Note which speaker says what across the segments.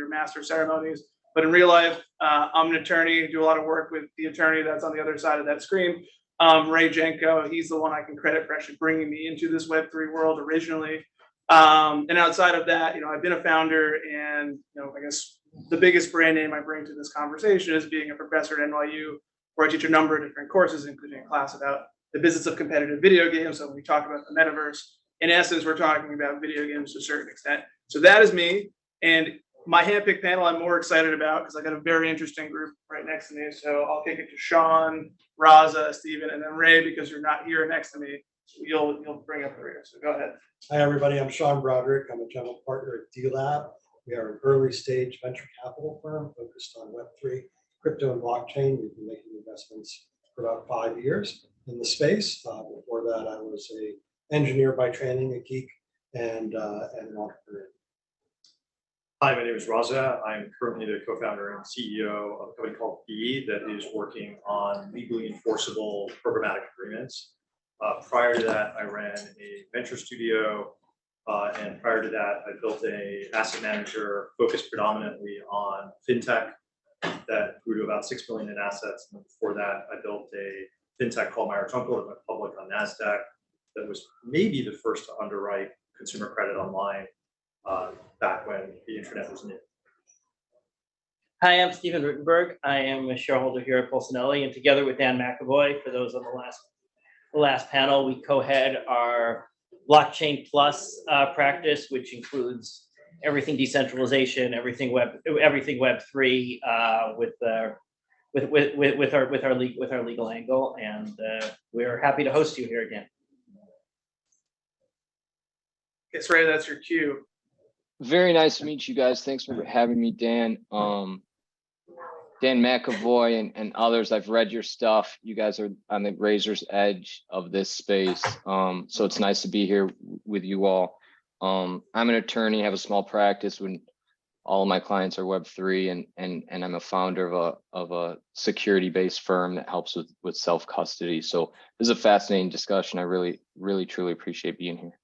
Speaker 1: your master ceremonies. But in real life, I'm an attorney, do a lot of work with the attorney that's on the other side of that screen. Ray Genco, he's the one I can credit for actually bringing me into this Web3 world originally. And outside of that, I've been a founder, and I guess the biggest brand name I bring to this conversation is being a professor at NYU, where I teach a number of different courses, including a class about the business of competitive video games. So when we talk about the metaverse, in essence, we're talking about video games to a certain extent. So that is me. And my handpicked panel I'm more excited about because I got a very interesting group right next to me. So I'll kick it to Shawn, Raza, Steven, and then Ray, because you're not here next to me. You'll bring up the rear. So go ahead.
Speaker 2: Hi, everybody. I'm Shawn Broderick. I'm a general partner at D-Lab. We are an early stage venture capital firm focused on Web3, crypto, and blockchain. We've been making investments for about 5 years in the space. Before that, I was an engineer by training, a geek, and an entrepreneur.
Speaker 3: Hi, my name is Raza. I'm currently the co-founder and CEO of a company called B that is working on legally enforceable programmatic agreements. Prior to that, I ran a venture studio, and prior to that, I built an asset manager focused predominantly on fintech that grew to about 6 billion in assets. And before that, I built a fintech called Rutenberg that went public on NASDAQ that was maybe the first to underwrite consumer credit online back when the internet was new.
Speaker 4: Hi, I'm Steven Rutenberg. I am a shareholder here at Polsinelli, and together with Dan McAvoy, for those on the last panel, we co-head our blockchain plus practice, which includes everything decentralization, everything Web3 with our legal angle, and we're happy to host you here again.
Speaker 1: Yes, Ray, that's your cue.
Speaker 5: Very nice to meet you guys. Thanks for having me, Dan. Dan McAvoy and others. I've read your stuff. You guys are on the razor's edge of this space. So it's nice to be here with you all. I'm an attorney, have a small practice when all of my clients are Web3, and I'm a founder of a security-based firm that helps with self-custody. So this is a fascinating discussion. I really, truly appreciate being here.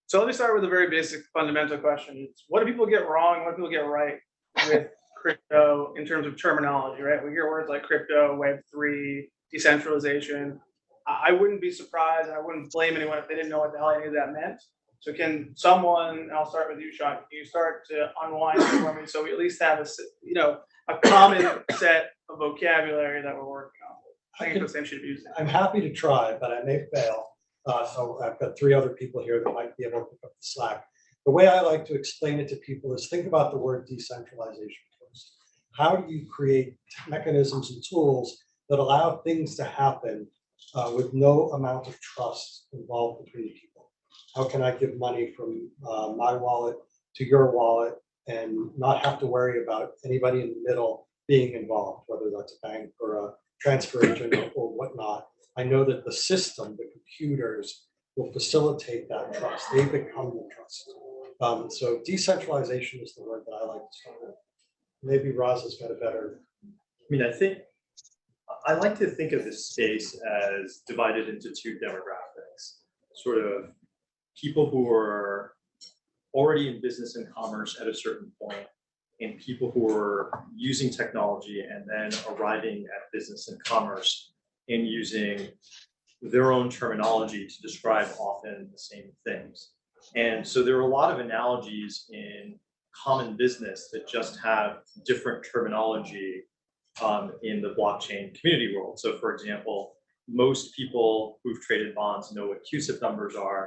Speaker 1: So let me start with a very basic fundamental question. What do people get wrong? What do people get right with crypto in terms of terminology, right? We hear words like crypto, Web3, decentralization. I wouldn't be surprised, and I wouldn't blame anyone if they didn't know what the hell any of that meant. So can someone, and I'll start with you, Shawn, can you start to unwind it for me so we at least have a common set of vocabulary that we're working on? I think it's the same should be used.
Speaker 2: I'm happy to try, but I may fail. So I've got 3 other people here that might be able to pick up the slack. The way I like to explain it to people is think about the word decentralization first. How do you create mechanisms and tools that allow things to happen with no amount of trust involved between people? How can I give money from my wallet to your wallet and not have to worry about anybody in the middle being involved, whether that's a bank or a transfer agent or whatnot? I know that the system, the computers, will facilitate that trust. They become the trust. So decentralization is the word that I like to start with. Maybe Raza's got a better.
Speaker 3: I like to think of this space as divided into 2 demographics, sort of people who are already in business and commerce at a certain point, and people who are using technology and then arriving at business and commerce and using their own terminology to describe often the same things. And so there are a lot of analogies in common business that just have different terminology in the blockchain community world. So for example, most people who've traded bonds know what QSIP numbers are,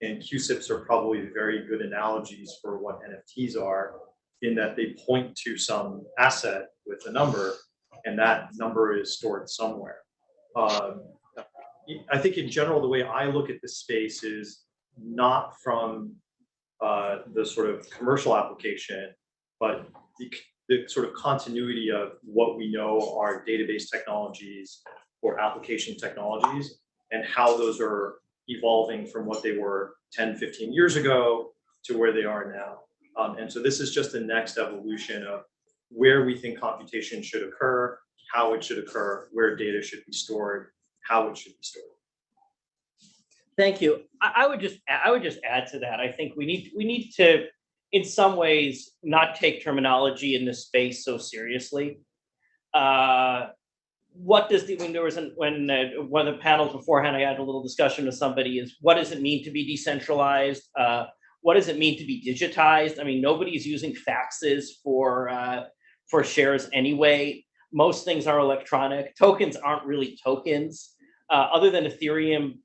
Speaker 3: and QSIPs are probably very good analogies for what NFTs are, in that they point to some asset with a number, and that number is stored somewhere. I think in general, the way I look at this space is not from the sort of commercial application, but the sort of continuity of what we know are database technologies or application technologies, and how those are evolving from what they were 10, 15 years ago to where they are now. And so this is just the next evolution of where we think computation should occur, how it should occur, where data should be stored, how it should be stored.
Speaker 4: Thank you. I would just add to that. I think we need to in some ways, not take terminology in this space so seriously. What does the, when there was when one of the panels beforehand, I had a little discussion with somebody, is what does it mean to be decentralized? What does it mean to be digitized? I mean, nobody's using faxes for shares anyway. Most things are electronic. Tokens aren't really tokens. Other than Ethereum,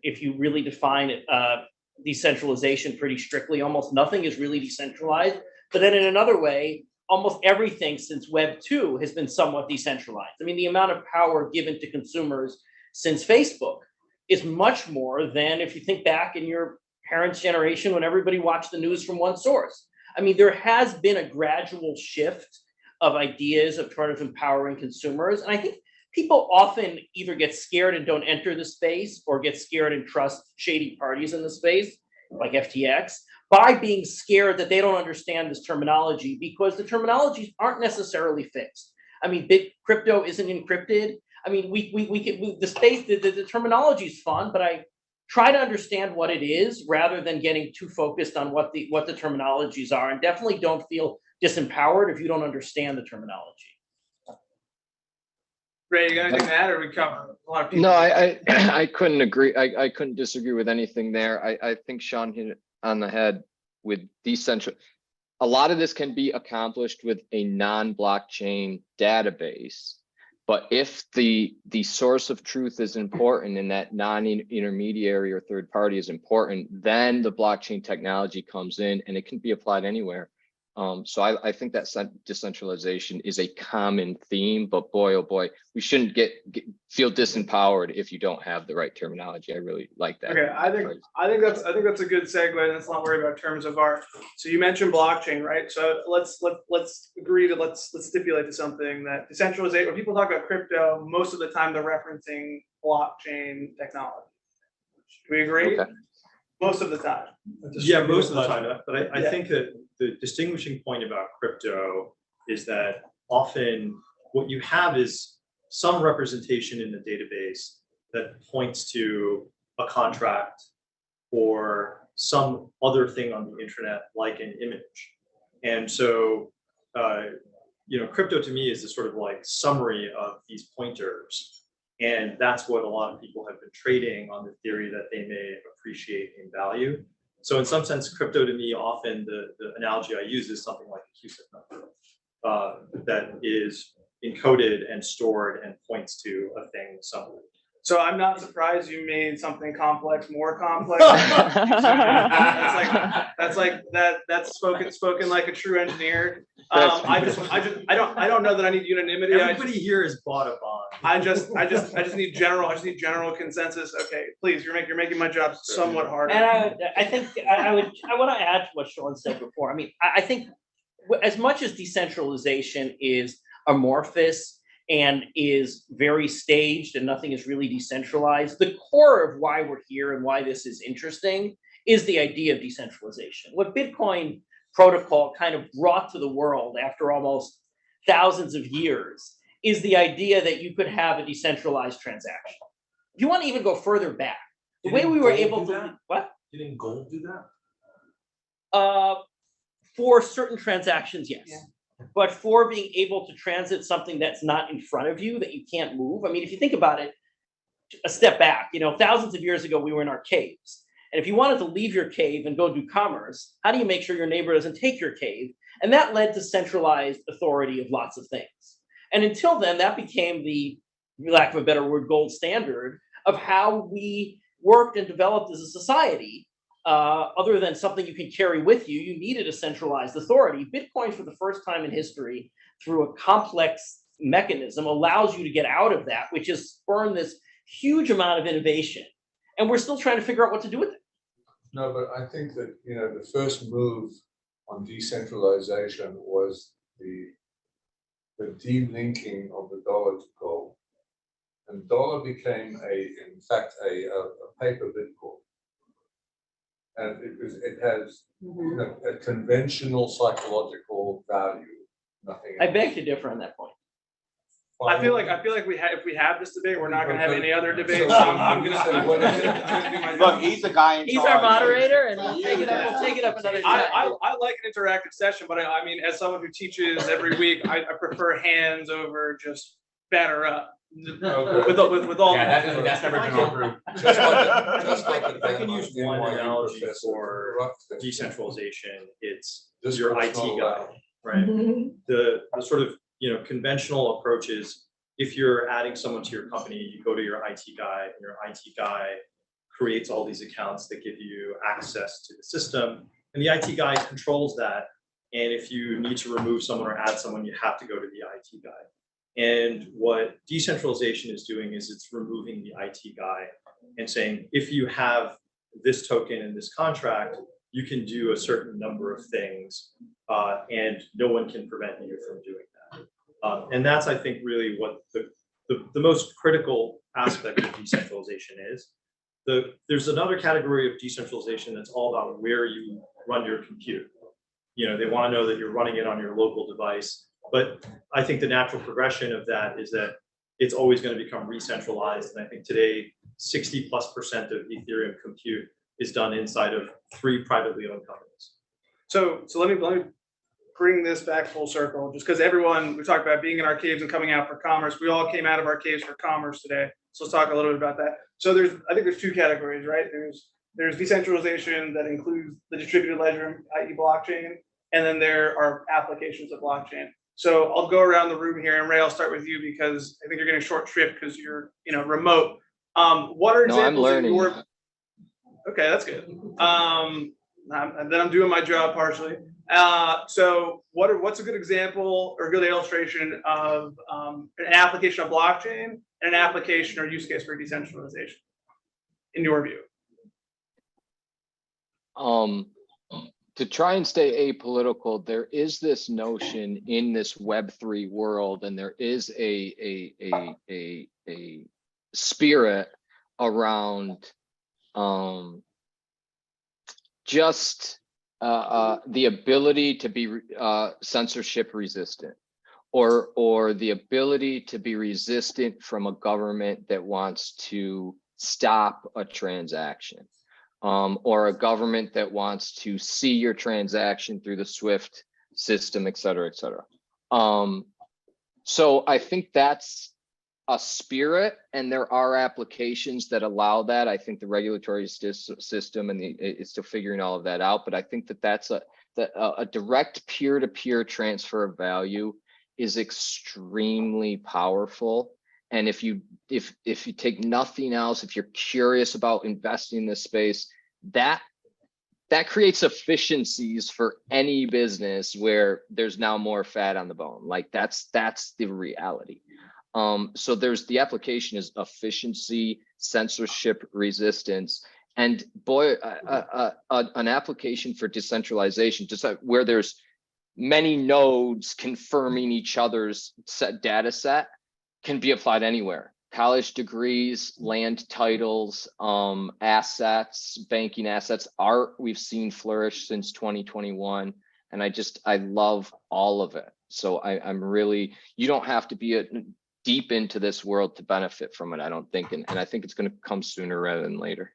Speaker 4: if you really define decentralization pretty strictly, almost nothing is really decentralized. But then in another way, almost everything since Web 2 has been somewhat decentralized. I mean, the amount of power given to consumers since Facebook is much more than if you think back in your parents' generation when everybody watched the news from one source. I mean, there has been a gradual shift of ideas of sort of empowering consumers. And I think people often either get scared and don't enter the space or get scared and trust shady parties in the space, like FTX, by being scared that they don't understand this terminology, because the terminologies aren't necessarily fixed. I mean, crypto isn't encrypted. I mean, the space, the terminology is fun, but I try to understand what it is rather than getting too focused on what the terminologies are, and definitely don't feel disempowered if you don't understand the terminology.
Speaker 1: Ray, you got anything to add, or we cover a lot of people?
Speaker 5: No, I couldn't agree. I couldn't disagree with anything there. I think Shawn hit it on the head with decentral. A lot of this can be accomplished with a non-blockchain database, but if the source of truth is important and that non-intermediary or third party is important, then the blockchain technology comes in and it can be applied anywhere. So I think that decentralization is a common theme, but boy, oh boy, we shouldn't feel disempowered if you don't have the right terminology. I really like that.
Speaker 1: Okay, I think that's a good segue. Let's not worry about terms of art. So you mentioned blockchain, right? So let's agree to let's stipulate to something that decentralization. When people talk about crypto, most of the time they're referencing blockchain technology. Do we agree?
Speaker 5: Okay.
Speaker 1: Most of the time.
Speaker 3: Yeah, most of the time. But I think that the distinguishing point about crypto is that often what you have is some representation in the database that points to a contract or some other thing on the internet, like an image. And so, crypto to me is the sort of like summary of these pointers. And that's what a lot of people have been trading on the theory that they may appreciate in value. So in some sense, crypto to me, often the analogy I use is something like a CUSIP number that is encoded and stored and points to a thing somewhere.
Speaker 1: So I'm not surprised you made something complex more complex. That's spoken like a true engineer. I don't know that I need unanimity.
Speaker 3: Everybody here is bought a bond.
Speaker 1: I just need general consensus. Okay, please, you're making my job somewhat harder.
Speaker 4: And I want to add to what Shawn said before. I mean, I think as much as decentralization is amorphous and is very staged and nothing is really decentralized, the core of why we're here and why this is interesting is the idea of decentralization. What Bitcoin protocol kind of brought to the world after almost thousands of years is the idea that you could have a decentralized transaction. If you want to even go further back, the way we were able to, what?
Speaker 3: Didn't gold do that?
Speaker 4: For certain transactions, yes.
Speaker 1: Yeah.
Speaker 4: But for being able to transit something that's not in front of you, that you can't move. I mean, if you think about it, a step back, thousands of years ago, we were in our caves. And if you wanted to leave your cave and go do commerce, how do you make sure your neighbor doesn't take your cave? And that led to centralized authority of lots of things. And until then, that became the, for lack of a better word, gold standard of how we worked and developed as a society. Other than something you can carry with you, you needed a centralized authority. Bitcoin, for the first time in history, through a complex mechanism, allows you to get out of that, which has spurned this huge amount of innovation. And we're still trying to figure out what to do with it.
Speaker 6: No, but I think that, the first move on decentralization was the delinking of the dollar to gold. And dollar became in fact, a paper Bitcoin. And it has a conventional psychological value, nothing else.
Speaker 4: I beg to differ on that point.
Speaker 1: I feel like if we have this debate, we're not gonna have any other debate. So I'm gonna do my
Speaker 7: Look,
Speaker 1: job.
Speaker 7: he's the guy in
Speaker 4: He's
Speaker 7: charge.
Speaker 4: our moderator and we'll take it up another time.
Speaker 1: I like an interactive session, but I mean, as someone who teaches every week, I prefer hands over just batter up. With all.
Speaker 7: Yeah, that's never been our group.
Speaker 6: Just like the
Speaker 3: I can use one
Speaker 6: NYU
Speaker 3: analogy
Speaker 6: professor
Speaker 3: for
Speaker 6: interrupted.
Speaker 3: decentralization. It's
Speaker 6: This
Speaker 3: your
Speaker 6: was
Speaker 3: IT
Speaker 6: not
Speaker 3: guy,
Speaker 6: allowed.
Speaker 3: right? The sort of, conventional approach is if you're adding someone to your company, you go to your IT guy and your IT guy creates all these accounts that give you access to the system. And the IT guy controls that. And if you need to remove someone or add someone, you have to go to the IT guy. And what decentralization is doing is it's removing the IT guy and saying, if you have this token in this contract, you can do a certain number of things and no one can prevent you from doing that. And that's, I think, really what the most critical aspect of decentralization is. There's another category of decentralization that's all about where you run your compute. They want to know that you're running it on your local device. But I think the natural progression of that is that it's always going to become re-centralized. And I think today, 60+% of Ethereum compute is done inside of 3 privately owned companies.
Speaker 1: So let me bring this back full circle, just because we talked about being in our caves and coming out for commerce. We all came out of our caves for commerce today. So let's talk a little bit about that. So I think there's 2 categories, right? There's decentralization that includes the distributed ledger, i.e. blockchain, and then there are applications of blockchain. So I'll go around the room here, and Ray, I'll start with you because I think you're getting short shrift because you're remote. What are examples?
Speaker 5: I'm learning.
Speaker 1: Okay, that's good. And then I'm doing my job partially. So what's a good example or a good illustration of an application of blockchain and an application or use case for decentralization, in your view?
Speaker 5: To try and stay apolitical, there is this notion in this Web3 world, and there is a spirit around just the ability to be censorship resistant, or the ability to be resistant from a government that wants to stop a transaction. Or a government that wants to see your transaction through the SWIFT system, et cetera, et cetera. So I think that's a spirit, and there are applications that allow that. I think the regulatory system and it's still figuring all of that out, but I think that's a direct peer-to-peer transfer of value is extremely powerful. And if you take nothing else, if you're curious about investing in this space, that creates efficiencies for any business where there's now more fat on the bone. Like that's the reality. So there's the application is efficiency, censorship resistance, and boy, an application for decentralization, just where there's many nodes confirming each other's data set, can be applied anywhere. College degrees, land titles, assets, banking assets, art we've seen flourish since 2021. And I love all of it. So I'm really, you don't have to be deep into this world to benefit from it, I don't think. And I think it's going to come sooner rather than later.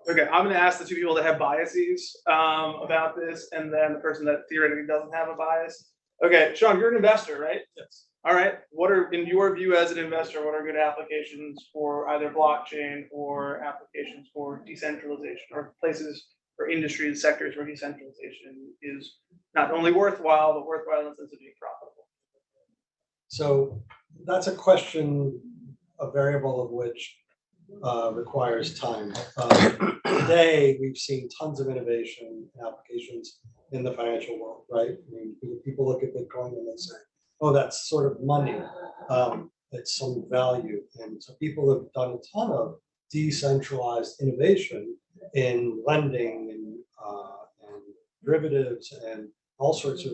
Speaker 1: Okay, I'm going to ask the 2 people that have biases about this, and then the person that theoretically doesn't have a bias. Okay, Shawn, you're an investor, right?
Speaker 3: Yes.
Speaker 1: All right. What are, in your view as an investor, what are good applications for either blockchain or applications for decentralization, or places or industries, sectors where decentralization is not only worthwhile, but worthwhile in the sense of being profitable?
Speaker 2: So that's a question, a variable of which requires time. Today, we've seen tons of innovation and applications in the financial world, right? I mean, people look at Bitcoin and they say, oh, that's sort of money. It's some value. And so people have done a ton of decentralized innovation in lending and derivatives and all sorts of,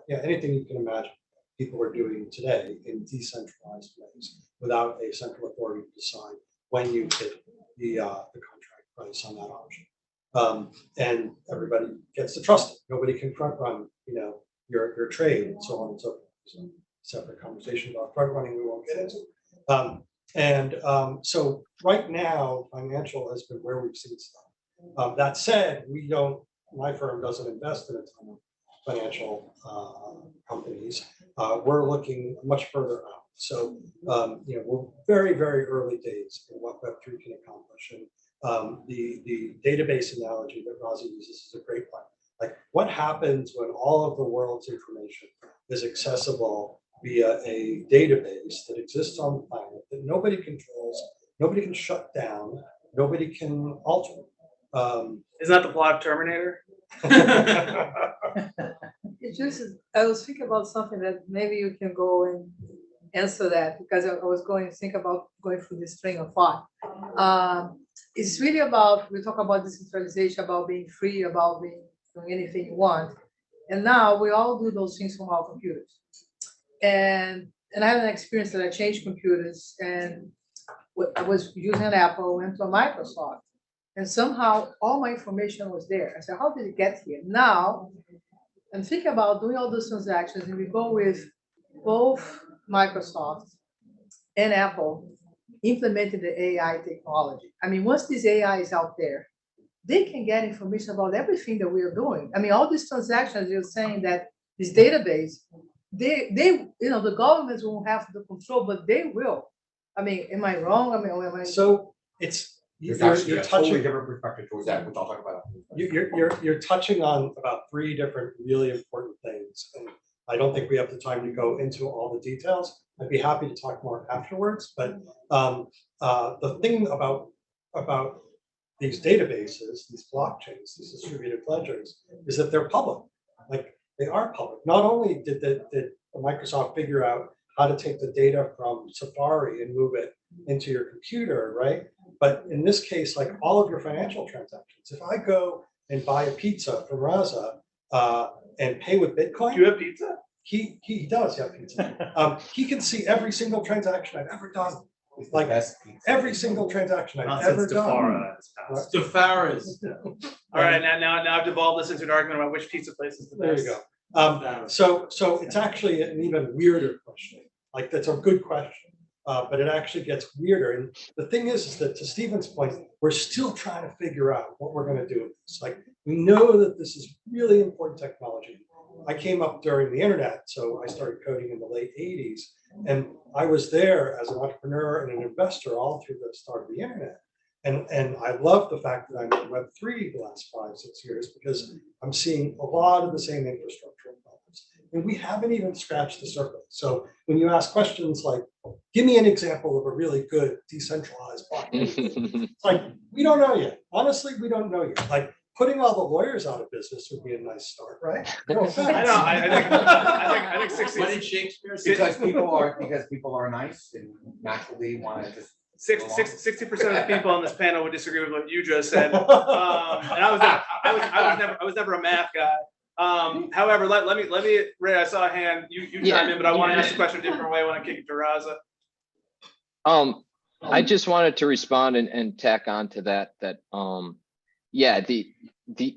Speaker 2: anything you can imagine people are doing today in decentralized ways without a central authority to decide when you hit the contract price on that option. And everybody gets to trust it. Nobody can front run, your trade and so on and so forth. So separate conversation about front running we won't get into. So right now, financial has been where we've seen stuff. That said, my firm doesn't invest in a ton of financial companies. We're looking much further out. So, we're very, very early days in what Web3 can accomplish. And the database analogy that Raza uses is a great one. Like, what happens when all of the world's information is accessible via a database that exists on the planet that nobody controls, nobody can shut down, nobody can alter?
Speaker 1: Isn't that the plot of Terminator?
Speaker 7: It just, I was thinking about something that maybe you can go and answer that, because I was going to think about going through this train of thought. It's really about, we talk about decentralization, about being free, about doing anything you want. And now we all do those things from our computers. And I had an experience that I changed computers, and I was using an Apple, went to a Microsoft, and somehow all my information was there. I said, how did it get here? Now, I'm thinking about doing all those transactions, and we go with both Microsoft and Apple implementing the AI technology. I mean, once this AI is out there, they can get information about everything that we are doing. I mean, all these transactions, you're saying that this database, the governments won't have the control, but they will. I mean, am I wrong? I mean,
Speaker 2: So
Speaker 8: There's actually
Speaker 2: you're
Speaker 8: a totally
Speaker 2: touching,
Speaker 8: different perspective towards that, which I'll talk about.
Speaker 2: you're touching on about 3 different really important things. And I don't think we have the time to go into all the details. I'd be happy to talk more afterwards. But the thing about these databases, these blockchains, these distributed ledgers, is that they're public. Like, they are public. Not only did Microsoft figure out how to take the data from Safari and move it into your computer, right? But in this case, like, all of your financial transactions, if I go and buy a pizza from Raza and pay with Bitcoin,
Speaker 1: Do you have pizza?
Speaker 2: he does have pizza. He can see every single transaction I've ever done.
Speaker 8: It's the
Speaker 2: Like,
Speaker 8: best pizza.
Speaker 2: every single transaction I've
Speaker 3: Not
Speaker 2: ever
Speaker 3: since
Speaker 2: done.
Speaker 3: Defara has passed.
Speaker 8: Defara's.
Speaker 1: All right, now I've devolved this into an argument about which pizza place is the
Speaker 2: There
Speaker 1: best.
Speaker 2: you go. So it's actually an even weirder question. Like, that's a good question, but it actually gets weirder. And the thing is that, to Stephen's point, we're still trying to figure out what we're going to do with this. Like, we know that this is really important technology. I came up during the internet, so I started coding in the late 80s, and I was there as an entrepreneur and an investor all through the start of the internet. And I love the fact that I'm in Web3 the last 5-6 years, because I'm seeing a lot of the same infrastructural problems. And we haven't even scratched the surface. So when you ask questions like, give me an example of a really good decentralized blockchain, it's like, we don't know yet. Honestly, we don't know yet. Like, putting all the lawyers out of business would be a nice start, right? No offense.
Speaker 1: I know, I think 60.
Speaker 8: What did Shakespeare say? Because people are nice and naturally want to just.
Speaker 1: 60% of the people on this panel would disagree with what you just said. And I was never a math guy. However, let me, Ray, I saw a hand, you chime in, but I want to ask the question a different way when I kick it to Raza.
Speaker 5: I just wanted to respond and tack on to that, yeah, the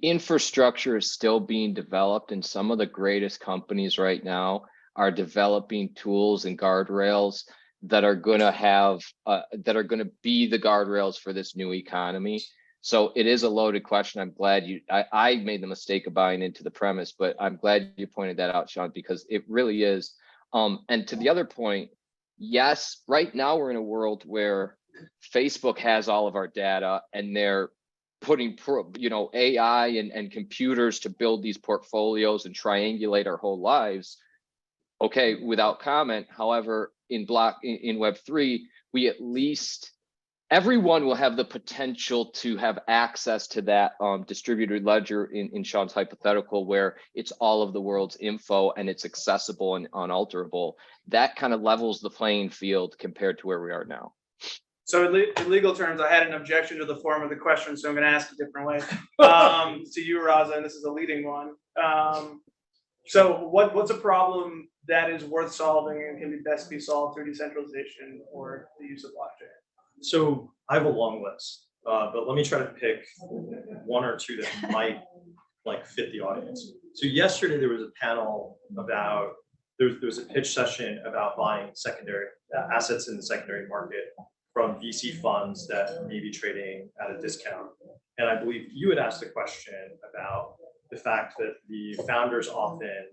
Speaker 5: infrastructure is still being developed, and some of the greatest companies right now are developing tools and guardrails that are going to be the guardrails for this new economy. So it is a loaded question. I'm glad I made the mistake of buying into the premise, but I'm glad you pointed that out, Shawn, because it really is. And to the other point, yes, right now we're in a world where Facebook has all of our data, and they're putting AI and computers to build these portfolios and triangulate our whole lives. Okay, without comment. However, in Web3, we at least, everyone will have the potential to have access to that distributed ledger in Shawn's hypothetical, where it's all of the world's info and it's accessible and unalterable. That kind of levels the playing field compared to where we are now.
Speaker 1: So in legal terms, I had an objection to the form of the question, so I'm going to ask a different way. To you, Raza, and this is a leading one. So what's a problem that is worth solving and can best be solved through decentralization or the use of blockchain?
Speaker 3: So I have a long list, but let me try to pick 1 or 2 that might fit the audience. So yesterday there was a panel about there was a pitch session about buying secondary assets in the secondary market from VC funds that may be trading at a discount. And I believe you had asked a question about the fact that the founders often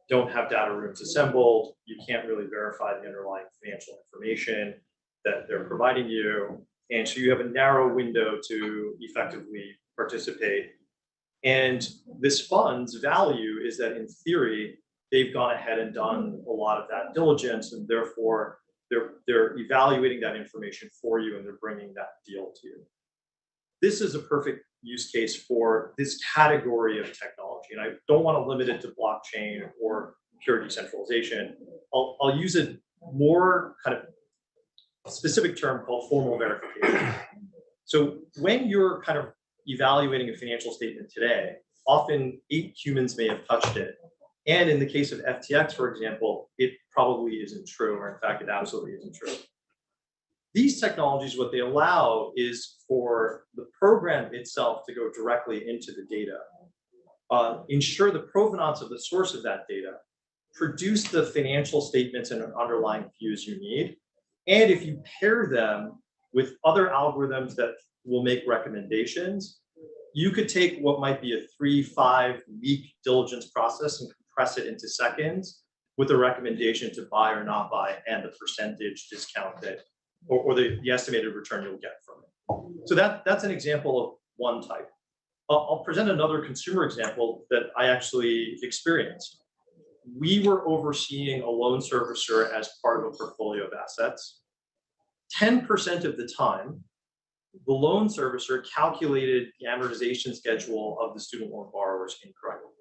Speaker 3: don't have data rooms assembled. You can't really verify the underlying financial information that they're providing you. And so you have a narrow window to effectively participate. And this fund's value is that in theory, they've gone ahead and done a lot of that diligence, and therefore they're evaluating that information for you and they're bringing that deal to you. This is a perfect use case for this category of technology. And I don't want to limit it to blockchain or pure decentralization. I'll use a more kind of specific term called formal verification. So when you're kind of evaluating a financial statement today, often 8 humans may have touched it. And in the case of FTX, for example, it probably isn't true, or in fact, it absolutely isn't true. These technologies, what they allow is for the program itself to go directly into the data, ensure the provenance of the source of that data, produce the financial statements and underlying views you need. And if you pair them with other algorithms that will make recommendations, you could take what might be a 3-5 week diligence process and compress it into seconds with a recommendation to buy or not buy and the percentage discount that, or the estimated return you'll get from it. So that's an example of one type. I'll present another consumer example that I actually experienced. We were overseeing a loan servicer as part of a portfolio of assets. 10% of the time, the loan servicer calculated the amortization schedule of the student loan borrowers incorrectly.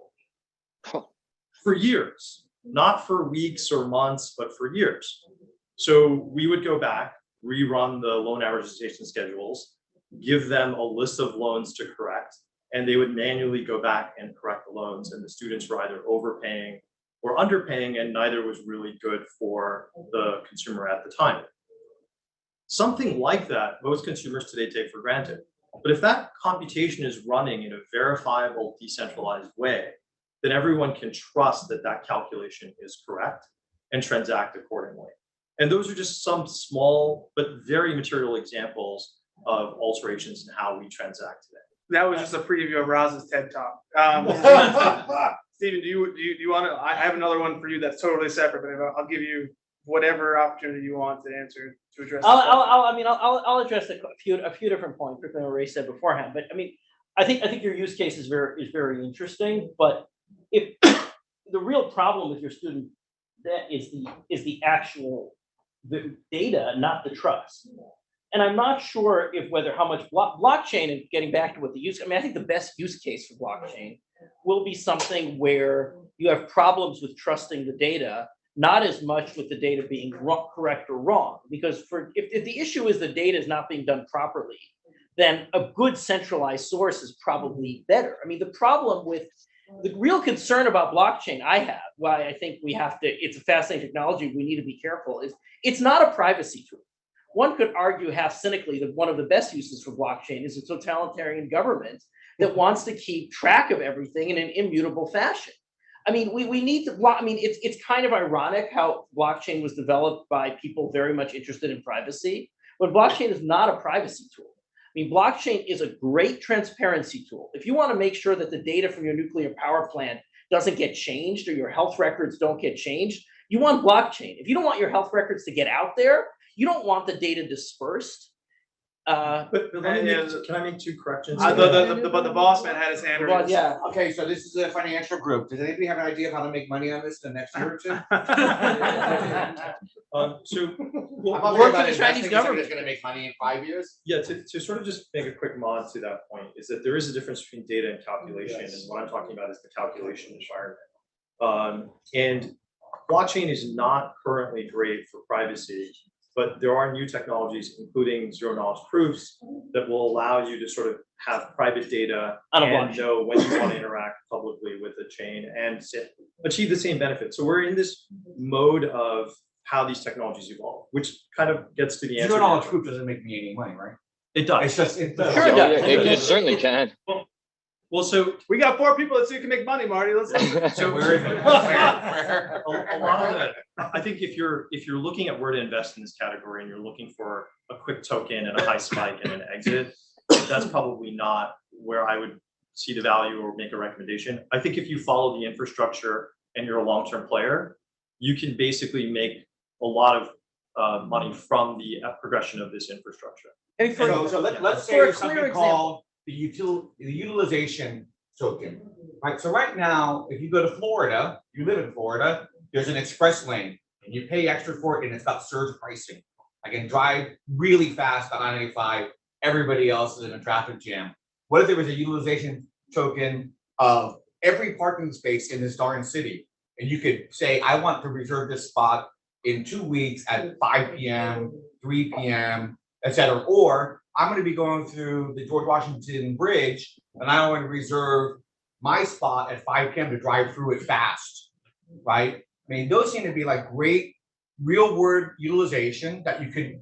Speaker 3: For years, not for weeks or months, but for years. So we would go back, rerun the loan amortization schedules, give them a list of loans to correct, and they would manually go back and correct the loans, and the students were either overpaying or underpaying, and neither was really good for the consumer at the time. Something like that, most consumers today take for granted. But if that computation is running in a verifiable, decentralized way, then everyone can trust that that calculation is correct and transact accordingly. And those are just some small but very material examples of alterations in how we transact today.
Speaker 1: That was just a preview of Roz's TED Talk. Stephen, do you want to? I have another one for you that's totally separate, but I'll give you whatever opportunity you want to answer to address.
Speaker 4: I'll address a few different points, particularly what Ray said beforehand. But I mean, I think your use case is very interesting. But if the real problem with your student debt is the actual data, not the trust. And I'm not sure how much blockchain, and getting back to what the use. I mean, I think the best use case for blockchain will be something where you have problems with trusting the data, not as much with the data being correct or wrong. Because if the issue is the data is not being done properly, then a good centralized source is probably better. I mean, the real concern about blockchain why I think it's a fascinating technology, we need to be careful, is it's not a privacy tool. One could argue half cynically that one of the best uses for blockchain is a totalitarian government that wants to keep track of everything in an immutable fashion. I mean, we need to it's kind of ironic how blockchain was developed by people very much interested in privacy, but blockchain is not a privacy tool. I mean, blockchain is a great transparency tool. If you want to make sure that the data from your nuclear power plant doesn't get changed or your health records don't get changed, you want blockchain. If you don't want your health records to get out there, you don't want the data dispersed.
Speaker 3: But can I make 2 corrections?
Speaker 1: But the boss man had his hand raised.
Speaker 4: Yeah.
Speaker 8: Okay, so this is a financial group. Does anybody have an idea of how to make money on this in the next year or 2?
Speaker 4: Work for the Chinese government
Speaker 8: is going to make money in 5 years.
Speaker 3: Yeah, to sort of just make a quick mod to that point is that there is a difference between data and calculation, and what I'm talking about is the calculation environment. And blockchain is not currently great for privacy, but there are new technologies, including zero-knowledge proofs, that will allow you to sort of have private data and know when you want to interact publicly with the chain and achieve the same benefits. So we're in this mode of how these technologies evolve, which kind of gets to the answer.
Speaker 8: Zero-knowledge proof doesn't make me any money, right?
Speaker 3: It does.
Speaker 8: It does.
Speaker 4: Sure it does.
Speaker 5: It certainly can.
Speaker 3: Well, so
Speaker 1: We got 4 people that say you can make money, Marty. Let's.
Speaker 3: So
Speaker 8: Where is it? Where?
Speaker 3: a lot of that, I think if you're looking at where to invest in this category and you're looking for a quick token and a high spike and an exit, that's probably not where I would see the value or make a recommendation. I think if you follow the infrastructure and you're a long-term player, you can basically make a lot of money from the progression of this infrastructure.
Speaker 4: And for-
Speaker 8: Let's say
Speaker 4: For a
Speaker 8: there's something
Speaker 4: clear
Speaker 8: called the utilization token, right? So right now, if you go to Florida, you live in Florida, there's an express lane and you pay extra for it and it's got surge pricing. I can drive really fast on I-95, everybody else is in a traffic jam. What if there was a utilization token of every parking space in this darn city? And you could say, I want to reserve this spot in 2 weeks at 5 p.m., 3 p.m., et cetera. Or I'm going to be going through the George Washington Bridge and I want to reserve my spot at 5 p.m. to drive through it fast, right? I mean, those seem to be like great real world utilization that you could.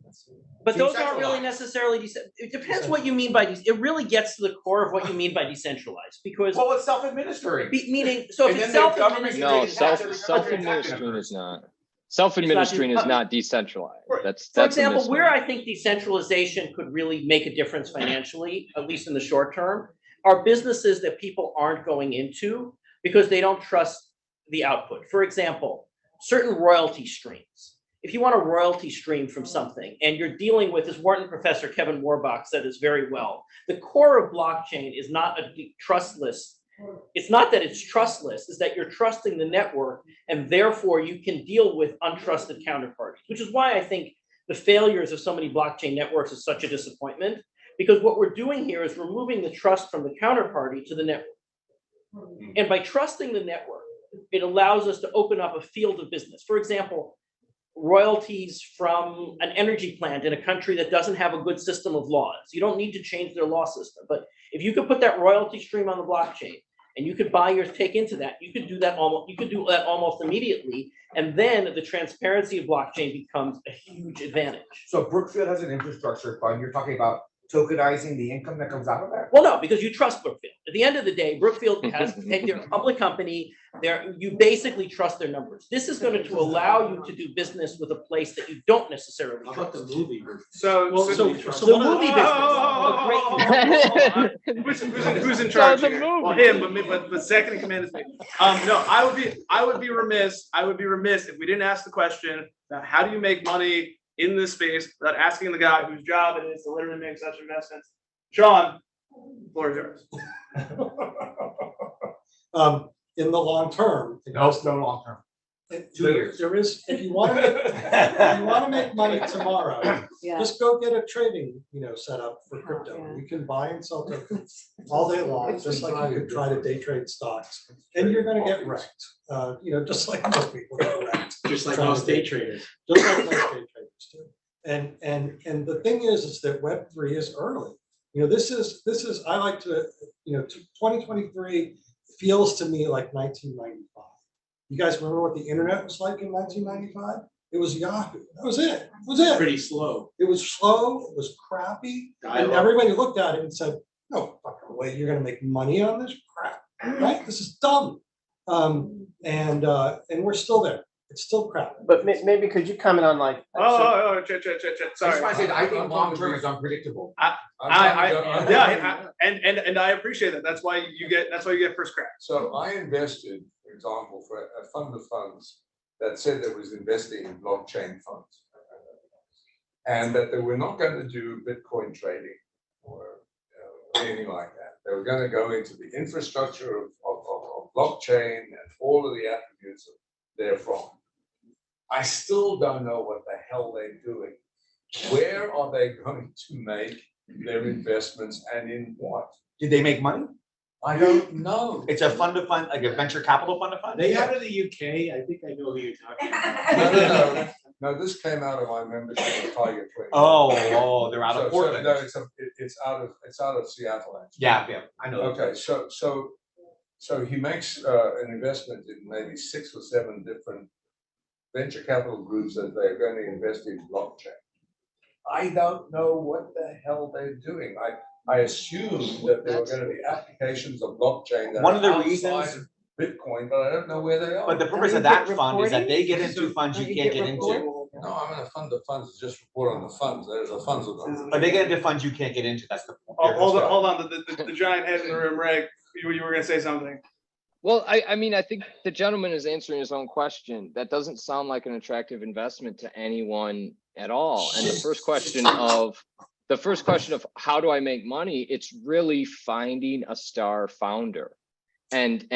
Speaker 4: But those aren't really
Speaker 8: decentralize.
Speaker 4: necessarily, it depends what you mean by, it really gets to the core of what you mean by decentralized, because
Speaker 8: Well, it's self-administering.
Speaker 4: meaning, so if
Speaker 8: And
Speaker 4: it's
Speaker 8: then the government
Speaker 4: self-administered.
Speaker 5: No,
Speaker 8: Administrative
Speaker 5: self-administering is not. Self-administering is not decentralized. That's
Speaker 4: For
Speaker 5: a
Speaker 4: example, where
Speaker 5: misnomer.
Speaker 4: I think decentralization could really make a difference financially, at least in the short term, are businesses that people aren't going into because they don't trust the output. For example, certain royalty streams. If you want a royalty stream from something and you're dealing with, as Wharton professor Kevin Warbach said this very well, the core of blockchain is not a trustless. It's not that it's trustless, it's that you're trusting the network and therefore you can deal with untrusted counterparties, which is why I think the failures of so many blockchain networks is such a disappointment, because what we're doing here is removing the trust from the counterparty to the network. And by trusting the network, it allows us to open up a field of business. For example, royalties from an energy plant in a country that doesn't have a good system of laws. You don't need to change their law system, but if you could put that royalty stream on the blockchain and you could buy your take into that, you could do that almost immediately. And then the transparency of blockchain becomes a huge advantage.
Speaker 8: So Brookfield has an infrastructure fund. You're talking about tokenizing the income that comes out of that?
Speaker 4: Well, no, because you trust Brookfield. At the end of the day, Brookfield has, they're a public company. You basically trust their numbers. This is going to allow you to do business with a place that you don't necessarily trust.
Speaker 1: So
Speaker 4: The
Speaker 1: one
Speaker 4: movie business.
Speaker 1: Who's in charge
Speaker 5: the
Speaker 1: here?
Speaker 5: movie.
Speaker 1: Well, him, but second in command is me. No, I would be remiss if we didn't ask the question, how do you make money in this space without asking the guy whose job it is to literally make such investments? Shawn, floor is yours.
Speaker 2: In the long term.
Speaker 8: No long term. 2 years.
Speaker 2: There is, if you want to make money tomorrow,
Speaker 7: Yeah.
Speaker 2: just go get a trading, set up for crypto.
Speaker 7: Yeah.
Speaker 2: You can buy and sell tokens all day long, just like you could try to day trade stocks. And you're gonna get wrecked, just like most people get wrecked.
Speaker 9: Just like most day traders.
Speaker 2: Just like most day traders do. And the thing is that Web3 is early. This is, I like to, 2023 feels to me like 1995. You guys remember what the internet was like in 1995? It was Yahoo. That was it.
Speaker 9: Pretty slow.
Speaker 2: It was slow, it was crappy, and everybody looked at it and said, no fucking way you're gonna make money on this crap, right? This is dumb. And we're still there. It's still crap.
Speaker 10: But maybe could you comment on like?
Speaker 1: Chet,
Speaker 8: I just
Speaker 1: sorry.
Speaker 8: want to say that I think long term is unpredictable.
Speaker 1: And I appreciate that. That's why you get first crack.
Speaker 6: So I invested, for example, for a fund of funds that said it was investing in blockchain funds. And that they were not going to do Bitcoin trading or anything like that. They were going to go into the infrastructure of blockchain and all of the attributes therefrom. I still don't know what the hell they're doing. Where are they going to make their investments and in what?
Speaker 8: Did they make money?
Speaker 6: I don't know.
Speaker 8: It's a fund of fund, like a venture capital fund of fund?
Speaker 9: They out of the UK. I think I know who you're talking about.
Speaker 6: No, this came out of my membership of Tiger 20.
Speaker 8: Oh, they're out of
Speaker 6: So,
Speaker 8: Portland.
Speaker 6: no, it's out of Seattle, actually.
Speaker 8: Yeah, I know.
Speaker 6: Okay, so he makes an investment in maybe 6 or 7 different venture capital groups that they're going to invest in blockchain. I don't know what the hell they're doing. I assumed that there were gonna be applications of blockchain that
Speaker 8: One of the
Speaker 6: are outside
Speaker 8: reasons-
Speaker 6: of Bitcoin, but I don't know where they are.
Speaker 8: But the purpose of that fund is that they get into funds you can't get into.
Speaker 6: No, I'm in a fund of funds, just report on the funds, there's a funds of them.
Speaker 8: But they get into funds you can't get into, that's the point.
Speaker 1: Oh, hold on, the giant head in the room, Ray, you were gonna say something.
Speaker 5: Well, I mean, I think the gentleman is answering his own question. That doesn't sound like an attractive investment to anyone at all. And the first question of how do I make money? It's really finding a star founder and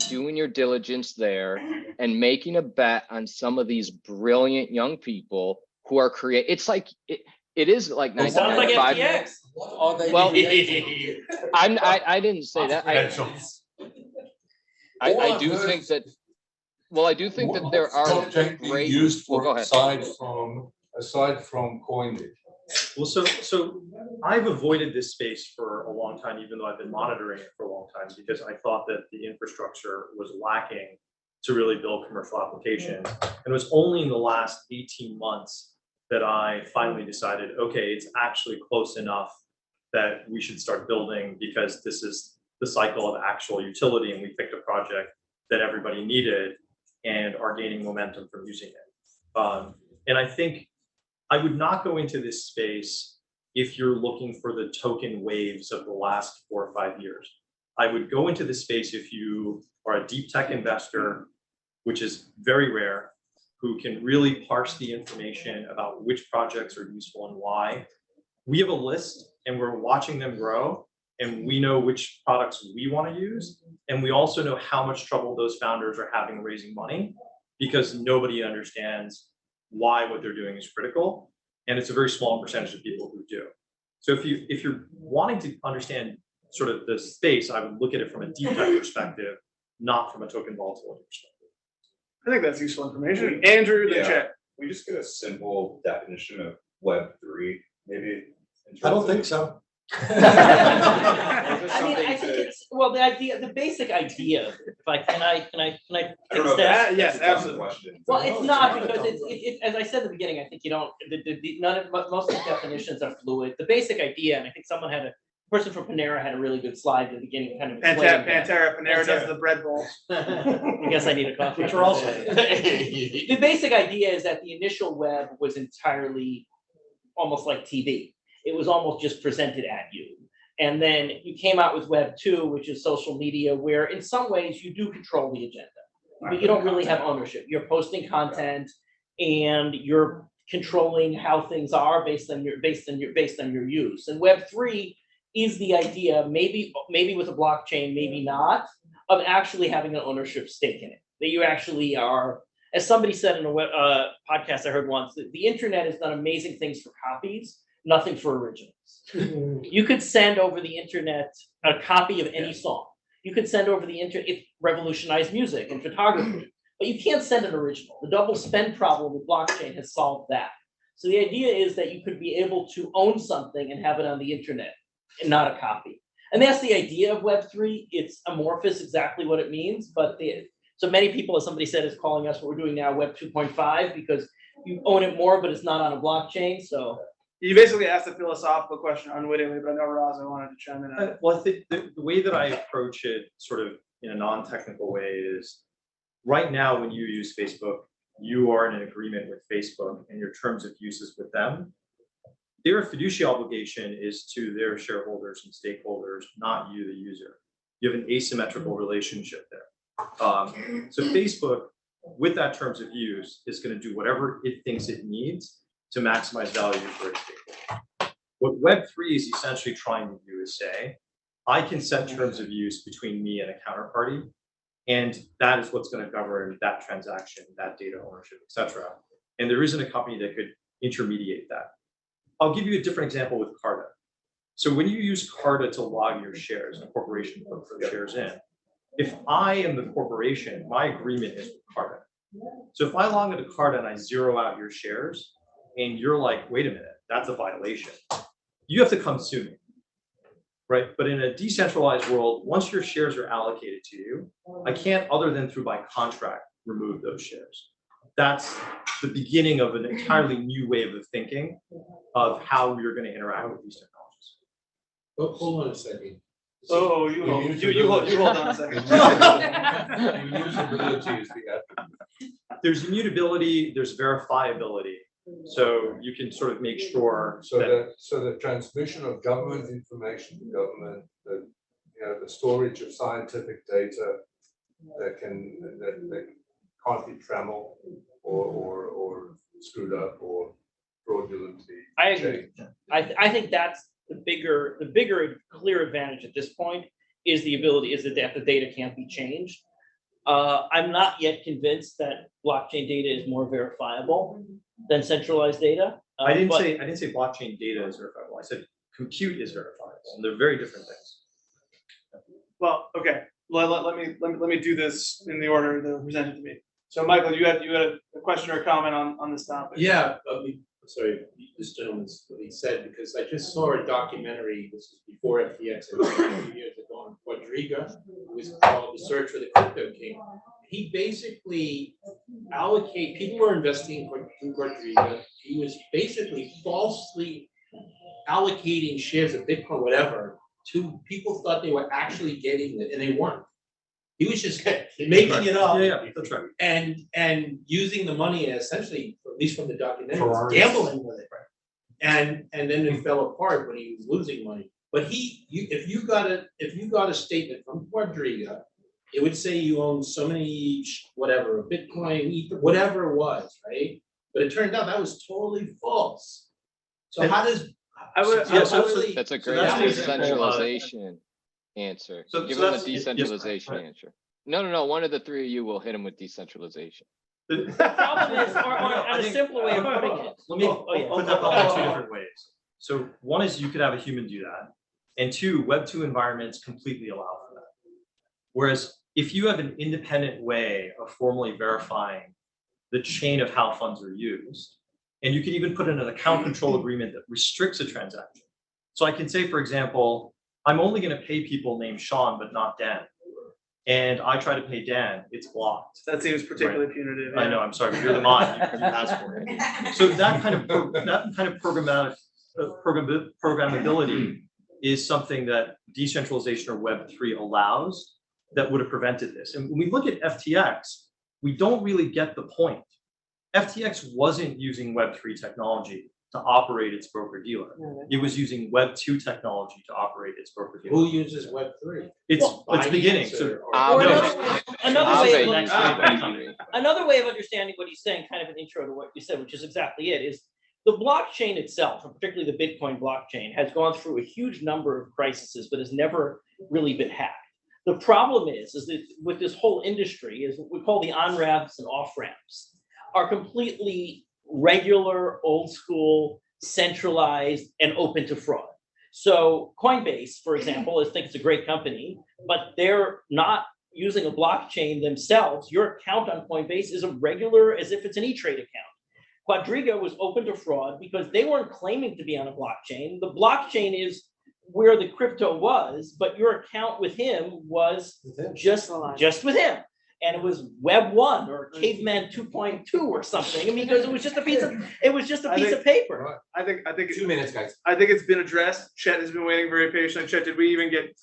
Speaker 5: doing your diligence there and making a bet on some of these brilliant young people who are it's like it is like
Speaker 4: It sounds like
Speaker 5: 1995.
Speaker 4: FTX.
Speaker 6: What are they?
Speaker 5: Well,
Speaker 6: related to?
Speaker 5: I didn't say that. I do think that. Well, I do think that there are
Speaker 6: Blockchain being
Speaker 5: great.
Speaker 6: used
Speaker 5: Well, go
Speaker 6: for
Speaker 5: ahead.
Speaker 6: aside from coinage.
Speaker 3: Well, so I've avoided this space for a long time, even though I've been monitoring it for a long time, because I thought that the infrastructure was lacking to really build commercial applications. And it was only in the last 18 months that I finally decided, okay, it's actually close enough that we should start building, because this is the cycle of actual utility, and we picked a project that everybody needed and are gaining momentum from using it. And I think I would not go into this space if you're looking for the token waves of the last 4 or 5 years. I would go into this space if you are a deep tech investor, which is very rare, who can really parse the information about which projects are useful and why. We have a list and we're watching them grow, and we know which products we want to use. And we also know how much trouble those founders are having raising money, because nobody understands why what they're doing is critical. And it's a very small percentage of people who do. So if you're wanting to understand sort of the space, I would look at it from a deep tech perspective, not from a token volatility perspective.
Speaker 1: I think that's useful information. Andrew, the
Speaker 11: Yeah.
Speaker 1: chat.
Speaker 11: We just get a simple definition of Web3, maybe?
Speaker 2: I don't think so.
Speaker 4: I mean, I think it's, well, the basic idea, if I can I
Speaker 11: I don't know if
Speaker 1: that-
Speaker 11: that's
Speaker 1: yes,
Speaker 11: a tough
Speaker 1: absolutely.
Speaker 11: question.
Speaker 4: Well,
Speaker 2: No,
Speaker 4: it's
Speaker 2: it's
Speaker 4: not,
Speaker 2: not a
Speaker 4: because
Speaker 2: tough
Speaker 4: it's, as I said at the beginning, I think you don't, most of the definitions are fluid. The basic idea, and I think someone had a person from Panera had a really good slide at the beginning, kind of explaining that.
Speaker 1: Panera does
Speaker 4: Pantera.
Speaker 1: the bread bowls.
Speaker 4: I guess I need a coffee.
Speaker 2: Which are also-
Speaker 4: The basic idea is that the initial web was entirely almost like TV. It was almost just presented at you. And then you came out with Web 2, which is social media, where in some ways you do control the agenda, but you don't really have ownership. You're posting content and you're controlling how things are based on your use. And Web 3 is the idea, maybe with a blockchain, maybe not, of actually having an ownership stake in it. That you actually are, as somebody said in a podcast I heard once, that the internet has done amazing things for copies, nothing for originals. You could send over the internet a copy of any song. You could send over the internet, it revolutionized music and photography, but you can't send an original. The double spend problem with blockchain has solved that. So the idea is that you could be able to own something and have it on the internet and not a copy. And that's the idea of Web3. It's amorphous, exactly what it means, but so many people, as somebody said, is calling us what we're doing now Web 2.5, because you own it more, but it's not on a blockchain, so.
Speaker 1: You basically asked a philosophical question unwittingly, but I know Raza wanted to chime in on it.
Speaker 3: Well, I think the way that I approach it sort of in a non-technical way is, right now when you use Facebook, you are in an agreement with Facebook and your terms of use is with them. Their fiduciary obligation is to their shareholders and stakeholders, not you, the user. You have an asymmetrical relationship there. So Facebook, with that terms of use, is going to do whatever it thinks it needs to maximize value for its stakeholders. What Web3 is essentially trying to do is say, I can set terms of use between me and a counterparty, and that is what's going to govern that transaction, that data ownership, et cetera. And there isn't a company that could intermediate that. I'll give you a different example with Carta. So when you use Carta to log your shares, and a corporation puts those shares in, if I am the corporation, my agreement is with Carta. So if I log into Carta and I zero out your shares, and you're like, wait a minute, that's a violation, you have to come sue me, right? But in a decentralized world, once your shares are allocated to you, I can't, other than through my contract, remove those shares. That's the beginning of an entirely new way of thinking of how we're going to interact with these technologies.
Speaker 9: Oh, hold on a second.
Speaker 1: Oh, you hold on a second.
Speaker 6: Immutability is the attribute.
Speaker 3: There's immutability, there's verifiability. So you can sort of make sure
Speaker 6: So
Speaker 3: that
Speaker 6: the transmission of government information to government, the storage of scientific data that can't be trammeled or screwed up or fraudulently
Speaker 4: I agree.
Speaker 6: changed.
Speaker 4: I think that's the bigger clear advantage at this point is the data can't be changed. I'm not yet convinced that blockchain data is more verifiable than centralized data.
Speaker 3: I didn't
Speaker 4: but-
Speaker 3: say blockchain data is verifiable. I said compute is verifiable, and they're very different things.
Speaker 1: Well, okay, let me do this in the order that was presented to me. So Michael, you had a question or a comment on this topic?
Speaker 9: Yeah, sorry, this gentleman's what he said, because I just saw a documentary, this was before FTX, a few years ago, on Quadriga. It was called The Search for the Crypto King. He basically people were investing in Quadriga. He was basically falsely allocating shares of Bitcoin, whatever, to people thought they were actually getting it, and they weren't. He was just making it up.
Speaker 3: Yeah, that's right.
Speaker 9: And using the money as essentially, at least from the documentary,
Speaker 2: Ferraris.
Speaker 9: gambling with it. And then it fell apart when he was losing money. But if you got a statement from Quadriga, it would say you own so many whatever, Bitcoin, Ether, whatever it was, right? But it turned out that was totally false. So how does
Speaker 5: That's a great
Speaker 3: that's an example of-
Speaker 5: decentralization answer.
Speaker 3: So
Speaker 5: Give him a
Speaker 3: that's- yes,
Speaker 5: decentralization
Speaker 3: right.
Speaker 5: answer. No, one of the three of you will hit him with decentralization.
Speaker 4: The problem is, or
Speaker 3: I
Speaker 4: a
Speaker 3: think-
Speaker 4: simpler way of putting it.
Speaker 3: Let me
Speaker 4: Oh, yeah.
Speaker 3: put that in two different ways. So one is you could have a human do that, and two, Web2 environments completely allow for that. Whereas if you have an independent way of formally verifying the chain of how funds are used, and you can even put in an account control agreement that restricts a transaction. So I can say, for example, I'm only going to pay people named Shawn, but not Dan. And I try to pay Dan, it's blocked.
Speaker 1: That seems particularly punitive.
Speaker 3: I know, I'm sorry, but you're the mod, you asked for it. So that kind of programmability is something that decentralization or Web3 allows that would have prevented this. And when we look at FTX, we don't really get the point. FTX wasn't using Web3 technology to operate its broker-dealer. It was using Web2 technology to operate its broker-dealer.
Speaker 9: who uses Web3?
Speaker 3: It's beginning, so.
Speaker 4: Or another way of
Speaker 3: Next week.
Speaker 4: Another way of understanding what he's saying, kind of an intro to what you said, which is exactly it, is the blockchain itself, and particularly the Bitcoin blockchain, has gone through a huge number of crises, but has never really been hacked. The problem is that with this whole industry is what we call the on-ramps and off-ramps are completely regular, old school, centralized, and open to fraud. So Coinbase, for example, I think it's a great company, but they're not using a blockchain themselves. Your account on Coinbase is a regular, as if it's an E-Trade account. Quadriga was open to fraud because they weren't claiming to be on a blockchain. The blockchain is where the crypto was, but your account with him was just with him. And it was Web 1 or Caveman 2.2 or something. I mean, because it was just a piece of paper.
Speaker 1: I think
Speaker 8: 2 minutes, guys.
Speaker 1: I think it's been addressed. Chet has been waiting very patiently. Chet, did we even get?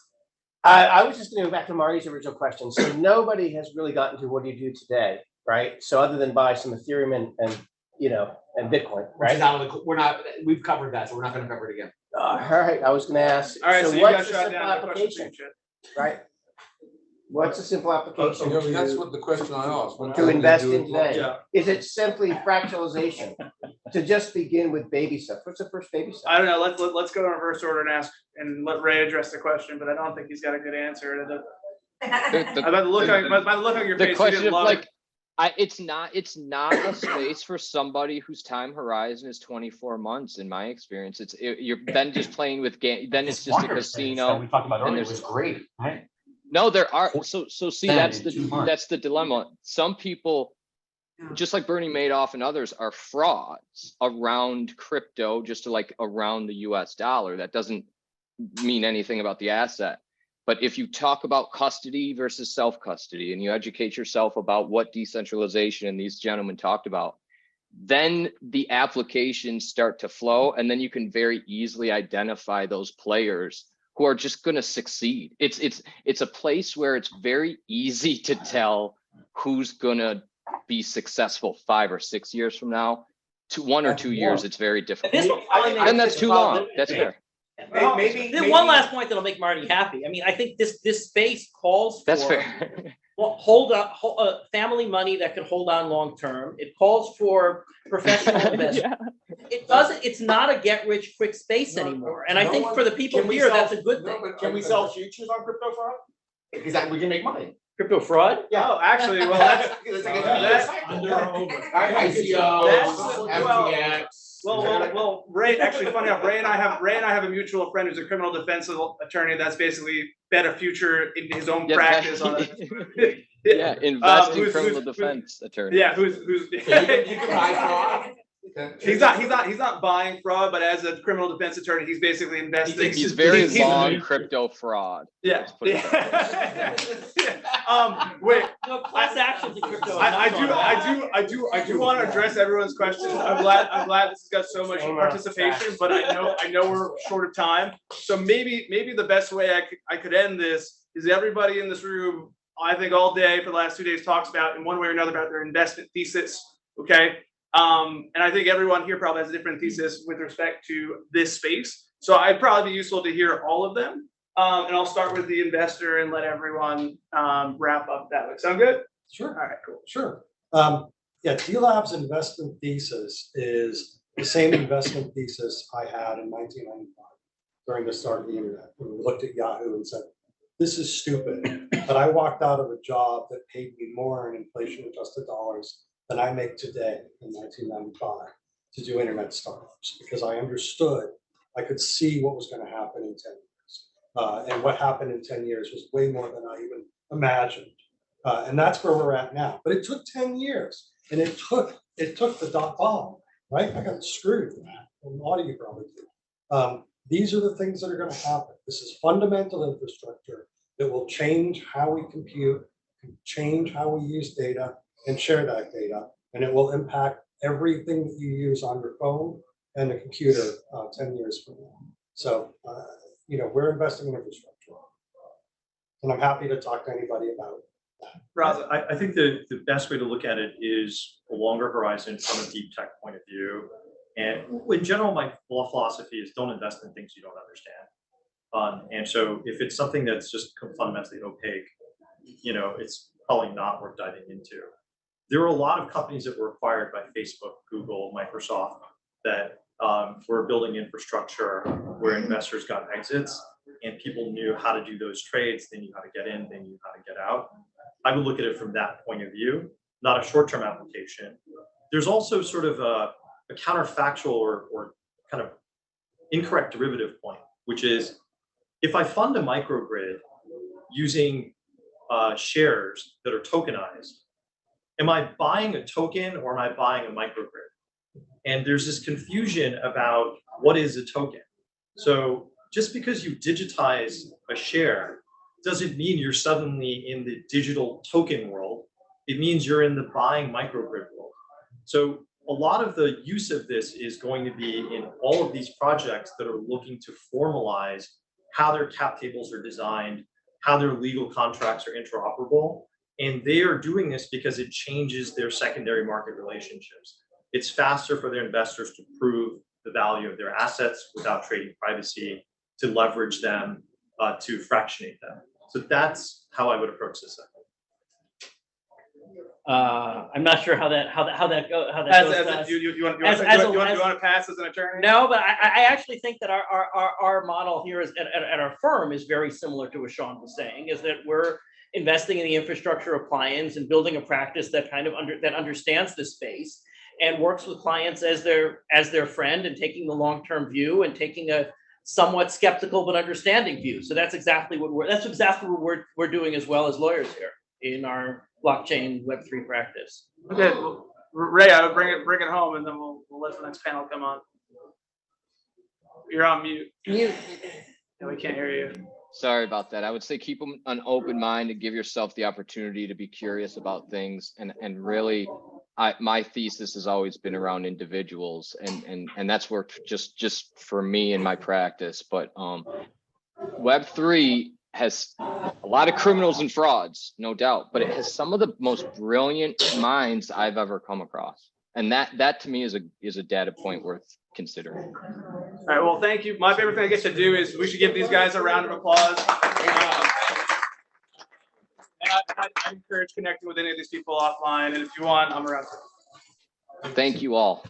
Speaker 10: I was just going to go back to Marty's original question. So nobody has really gotten to what do you do today, right? So other than buy some Ethereum and Bitcoin,
Speaker 8: Which is
Speaker 10: right?
Speaker 8: out of the, we've covered that, so we're not gonna cover it again.
Speaker 10: All right, I was going to ask.
Speaker 1: All right, so you
Speaker 10: what's
Speaker 1: got
Speaker 10: the
Speaker 1: shot
Speaker 10: simple
Speaker 1: down. The question for
Speaker 10: application,
Speaker 1: you, Chet.
Speaker 10: right? What's the simple application
Speaker 6: That's
Speaker 10: to
Speaker 6: what the question I asked.
Speaker 10: invest in today?
Speaker 3: Yeah.
Speaker 10: Is it simply fractalization? To just begin with baby steps. What's the first baby step?
Speaker 1: I don't know. Let's go in reverse order and ask and let Ray address the question, but I don't think he's got a good answer. By the look on your
Speaker 5: The
Speaker 1: face, you
Speaker 5: question
Speaker 1: didn't
Speaker 5: of
Speaker 1: love
Speaker 5: like,
Speaker 1: it.
Speaker 5: it's not a space for somebody whose time horizon is 24 months. In my experience, you're then just playing with game. Then it's just a casino.
Speaker 8: We talked about
Speaker 5: and
Speaker 8: earlier, it
Speaker 5: there's-
Speaker 8: was great, right?
Speaker 5: No, there are. So see,
Speaker 8: Then
Speaker 5: that's
Speaker 8: in 2 months.
Speaker 5: that's the dilemma. Some people, just like Bernie Madoff and others, are frauds around crypto, just like around the US dollar. That doesn't mean anything about the asset. But if you talk about custody versus self-custody and you educate yourself about what decentralization and these gentlemen talked about, then the applications start to flow, and then you can very easily identify those players who are just going to succeed. It's a place where it's very easy to tell who's going to be successful 5 or 6 years from now. To 1 or 2 years, it's very difficult.
Speaker 4: This will probably make
Speaker 5: Then that's
Speaker 4: this
Speaker 5: too
Speaker 4: problem-
Speaker 5: long. That's fair.
Speaker 4: There's one last point that'll make Marty happy. I mean, I think this space calls for.
Speaker 5: That's fair.
Speaker 4: Well, family money that can hold on long term. It calls for professional investment. It doesn't. It's not a get rich quick space anymore. And I think for the people
Speaker 8: Can we
Speaker 4: here,
Speaker 8: sell-
Speaker 4: that's a good thing.
Speaker 8: Can we sell futures on crypto fraud? Because that we can make money.
Speaker 4: Crypto fraud.
Speaker 8: Yeah.
Speaker 1: Oh, actually, well, that's,
Speaker 8: It's like a
Speaker 1: that's-
Speaker 8: cycle.
Speaker 9: Under or over.
Speaker 8: ICO,
Speaker 1: Well,
Speaker 8: FTX.
Speaker 1: well, Ray, actually, funny enough, Ray and I have a mutual friend who's a criminal defense attorney that's basically bet a future in his own practice on it.
Speaker 5: Yeah, investing
Speaker 1: who's-
Speaker 5: criminal
Speaker 1: who's-
Speaker 5: defense attorney.
Speaker 1: Yeah, who's
Speaker 8: So you can buy fraud.
Speaker 1: he's not buying fraud, but as a criminal defense attorney, he's basically investing.
Speaker 5: He's very
Speaker 1: he's-
Speaker 5: long crypto fraud.
Speaker 1: Yeah.
Speaker 5: Let's put it that
Speaker 1: Wait,
Speaker 4: No, class actions in crypto.
Speaker 1: I do want to address everyone's questions. I'm glad this has got so much participation, but I know we're short of time. So maybe the best way I could end this is everybody in this room, I think all day for the last 2 days talks about in one way or another about their investment thesis. Okay. And I think everyone here probably has a different thesis with respect to this space. So I'd probably be useful to hear all of them. And I'll start with the investor and let everyone wrap up that way. Sound good?
Speaker 2: Sure.
Speaker 1: All right, cool.
Speaker 2: Sure. Yeah, D-Lab's investment thesis is the same investment thesis I had in 1995 during the start of the internet. When we looked at Yahoo and said, this is stupid, but I walked out of a job that paid me more in inflation-adjusted dollars than I make today in 1995 to do internet startups, because I understood, I could see what was going to happen in 10 years. And what happened in 10 years was way more than I even imagined. And that's where we're at now. But it took 10 years, and it took the .bomb, right? I got screwed with that. A lot of you probably did. These are the things that are going to happen. This is fundamental infrastructure that will change how we compute, change how we use data and share that data. And it will impact everything that you use on your phone and the computer 10 years from now. So, we're investing in infrastructure. And I'm happy to talk to anybody about that.
Speaker 1: Raza,
Speaker 3: I think the best way to look at it is a longer horizon from a deep tech point of view. And in general, my philosophy is don't invest in things you don't understand. And so if it's something that's just fundamentally opaque, it's probably not worth diving into. There were a lot of companies that were acquired by Facebook, Google, Microsoft that were building infrastructure where investors got exits and people knew how to do those trades. They knew how to get in, they knew how to get out. I would look at it from that point of view, not a short-term application. There's also sort of a counterfactual or kind of incorrect derivative point, which is if I fund a microgrid using shares that are tokenized, am I buying a token or am I buying a microgrid? And there's this confusion about what is a token. So just because you digitize a share doesn't mean you're suddenly in the digital token world. It means you're in the buying microgrid world. So a lot of the use of this is going to be in all of these projects that are looking to formalize how their cap tables are designed, how their legal contracts are interoperable. And they are doing this because it changes their secondary market relationships. It's faster for their investors to prove the value of their assets without trading privacy, to leverage them, to fractionate them. So that's how I would approach this.
Speaker 4: I'm not sure how that goes.
Speaker 1: you want to pass as an attorney?
Speaker 4: No, but I actually think that our model here is at our firm is very similar to what Shawn was saying, is that we're investing in the infrastructure of clients and building a practice that that understands this space and works with clients as their friend and taking the long-term view and taking a somewhat skeptical but understanding view. So that's exactly what we're doing as well as lawyers here in our blockchain Web3 practice.
Speaker 1: Okay, well, Ray, I'll bring it home, and then we'll let the next panel come on. You're on mute.
Speaker 7: Mute.
Speaker 1: Yeah, we can't hear you.
Speaker 5: Sorry about that. I would say keep an open mind and give yourself the opportunity to be curious about things. And really, my thesis has always been around individuals, and that's worked just for me in my practice. But Web3 has a lot of criminals and frauds, no doubt, but it has some of the most brilliant minds I've ever come across. And that to me is a data point worth considering.
Speaker 1: All right, well, thank you. My favorite thing I get to do is we should give these guys a round of applause. And I encourage connecting with any of these people offline, and if you want, I'm around.
Speaker 5: Thank you all.